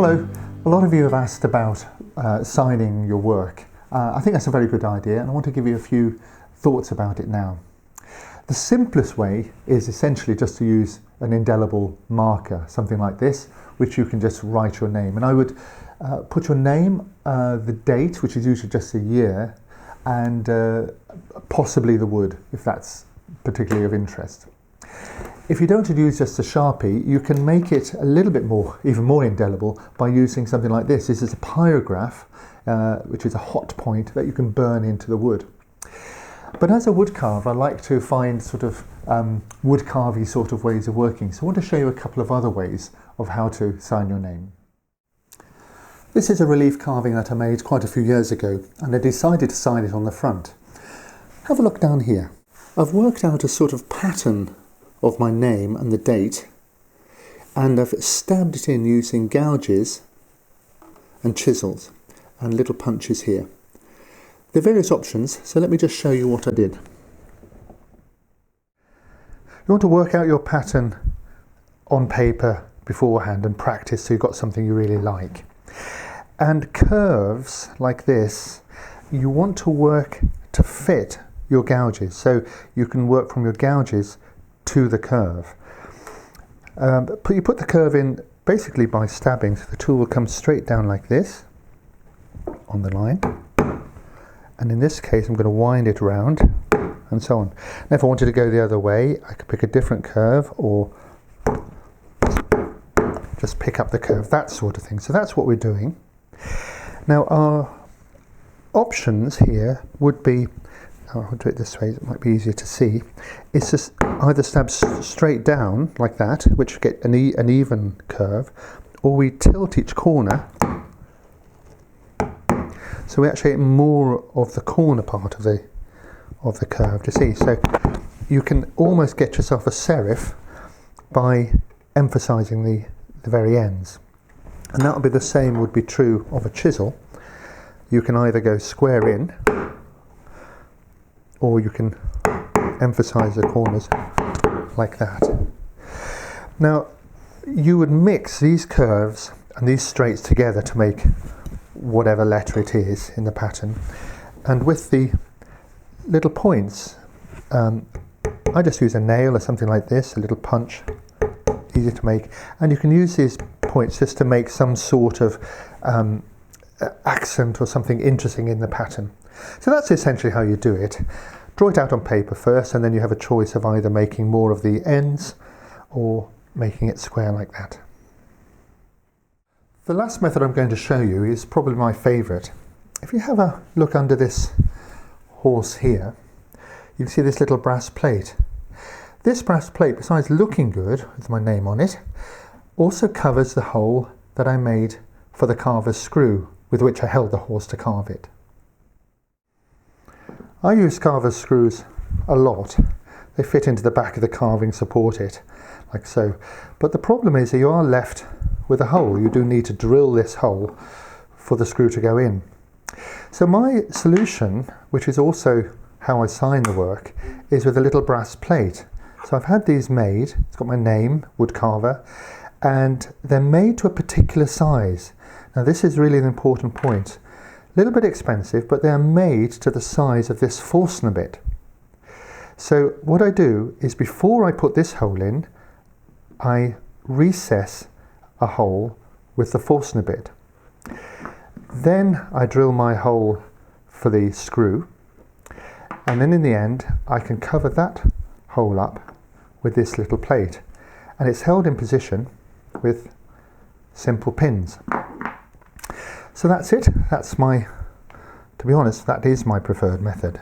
Hello, a lot of you have asked about signing your work. I think that's a very good idea, and I want to give you a few thoughts about it now. The simplest way is essentially just to use an indelible marker, something like this, which you can just write your name. And I would put your name, the date, which is usually just a year, and possibly the wood, if that's particularly of interest. If you don't use just a Sharpie, you can make it a little bit more, even more indelible, by using something like this. This is a pyrograph, which is a hot point that you can burn into the wood. But as a woodcarver, I like to find sort of woodcarvey sort of ways of working. So I want to show you a couple of other ways of how to sign your name. This is a relief carving that I made quite a few years ago, and I decided to sign it on the front. Have a look down here. I've worked out a sort of pattern of my name and the date, and I've stabbed it in using gouges and chisels and little punches here. There are various options, so let me just show you what I did. You want to work out your pattern on paper beforehand and practice so you've got something you really like. And curves like this, you want to work to fit your gouges, so you can work from your gouges to the curve. You put the curve in basically by stabbing, so the tool will come straight down like this on the line, and in this case I'm going to wind it round and so on. Now if I wanted to go the other way, I could pick a different curve or just pick up the curve, that sort of thing. So that's what we're doing. Now our options here would be, I'll do it this way, it might be easier to see, is just either stab straight down like that, which get an even curve, or we tilt each corner so we actually get more of the corner part of the curve, do you see? So you can almost get yourself a serif by emphasizing the very ends. And that would be the same would be true of a chisel. You can either go square in, or you can emphasize the corners like that. Now you would mix these curves and these straights together to make whatever letter it is in the pattern, and with the little points I just use a nail or something like this, a little punch, easy to make, and you can use these points just to make some sort of accent or something interesting in the pattern. So that's essentially how you do it. Draw it out on paper first, and then you have a choice of either making more of the ends or making it square like that. The last method I'm going to show you is probably my favourite. If you have a look under this horse here, you can see this little brass plate. This brass plate, besides looking good with my name on it, also covers the hole that I made for the carver's screw with which I held the horse to carve it. I use carver's screws a lot. They fit into the back of the carving, support it, like so. But the problem is that you are left with a hole. You do need to drill this hole for the screw to go in. So my solution, which is also how I sign the work, is with a little brass plate. So I've had these made, it's got my name, Woodcarver, and they're made to a particular size. Now this is really an important point. A little bit expensive, but they are made to the size of this Forstner bit. So what I do is, before I put this hole in, I recess a hole with the Forstner bit. Then I drill my hole for the screw, and then in the end I can cover that hole up with this little plate, and it's held in position with simple pins. So that's it. That's to be honest, that is my preferred method.